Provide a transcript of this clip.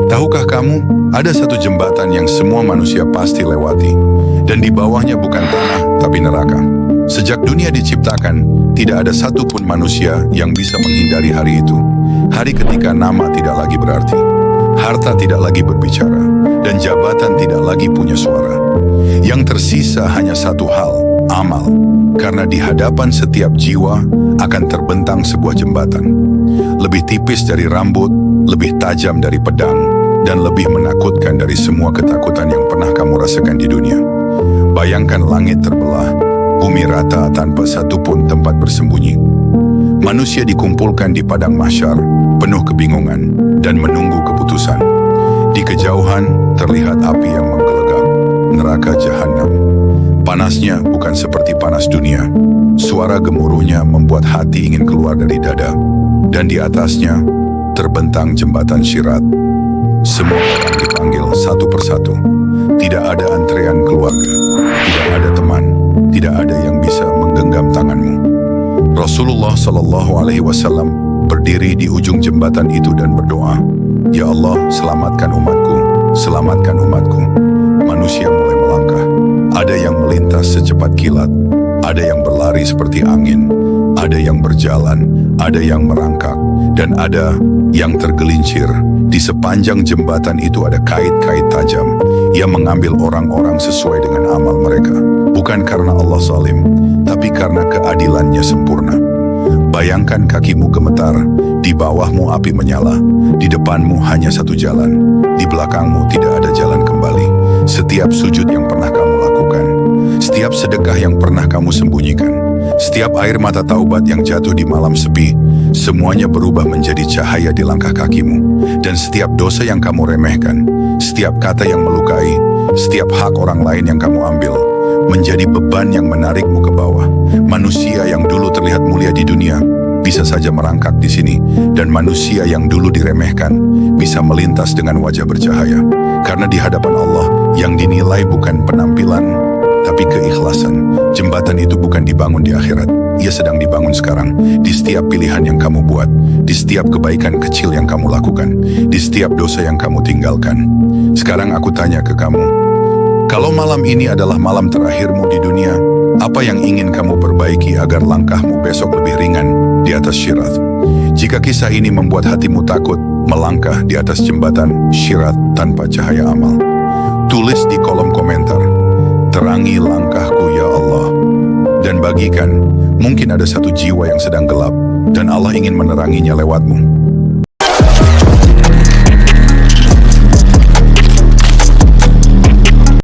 Tahukah kamu, ada satu jembatan yang semua manusia pasti lewati, dan di bawahnya bukan tanah, tapi neraka. Sejak dunia diciptakan, tidak ada satupun manusia yang bisa menghindari hari itu. Hari ketika nama tidak lagi berarti, harta tidak lagi berbicara, dan jabatan tidak lagi punya suara. Yang tersisa hanya satu hal, amal. Karena di hadapan setiap jiwa akan terbentang sebuah jembatan. Lebih tipis dari rambut, lebih tajam dari pedang, dan lebih menakutkan dari semua ketakutan yang pernah kamu rasakan di dunia. Bayangkan langit terbelah, bumi rata tanpa satupun tempat bersembunyi. Manusia dikumpulkan di padang mahsyar, penuh kebingungan, dan menunggu keputusan. Di kejauhan terlihat api yang menggelegak, neraka jahanam. Panasnya bukan seperti panas dunia. Suara gemuruhnya membuat hati ingin keluar dari dada. Dan di atasnya terbentang jembatan Sirat. Semua orang dipanggil satu persatu. Tidak ada antrean keluarga, tidak ada teman, tidak ada yang bisa menggenggam tanganmu. Rasulullah SAW berdiri di ujung jembatan itu dan berdoa, "Ya Allah, selamatkan umatku, selamatkan umatku." Manusia mulai melangkah. Ada yang melintas secepat kilat, ada yang berlari seperti angin, ada yang berjalan, ada yang merangkak, dan ada yang tergelincir. Di sepanjang jembatan itu ada kait-kait tajam yang mengambil orang-orang sesuai dengan amal mereka. Bukan karena Allah zalim, tapi karena keadilannya sempurna. Bayangkan kakimu gemetar, di bawahmu api menyala, di depanmu hanya satu jalan, di belakangmu tidak ada jalan kembali. Setiap sujud yang pernah kamu lakukan, setiap sedekah yang pernah kamu sembunyikan, setiap air mata taubat yang jatuh di malam sepi, semuanya berubah menjadi cahaya di langkah kakimu. Dan setiap dosa yang kamu remehkan, setiap kata yang melukai, setiap hak orang lain yang kamu ambil, menjadi beban yang menarikmu ke bawah. Manusia yang dulu terlihat mulia di dunia, bisa saja merangkak di sini, dan manusia yang dulu diremehkan, bisa melintas dengan wajah bercahaya. Karena di hadapan Allah, yang dinilai bukan penampilan, tapi keikhlasan. Jembatan itu bukan dibangun di akhirat, ia sedang dibangun sekarang. Di setiap pilihan yang kamu buat, di setiap kebaikan kecil yang kamu lakukan, di setiap dosa yang kamu tinggalkan. Sekarang aku tanya ke kamu, kalau malam ini adalah malam terakhirmu di dunia, apa yang ingin kamu perbaiki agar langkahmu besok lebih ringan di atas Sirat? Jika kisah ini membuat hatimu takut melangkah di atas jembatan Sirat tanpa cahaya amal, tulis di kolom komentar, "Terangi langkahku ya Allah." Dan bagikan, mungkin ada satu jiwa yang sedang gelap, dan Allah ingin meneranginya lewatmu.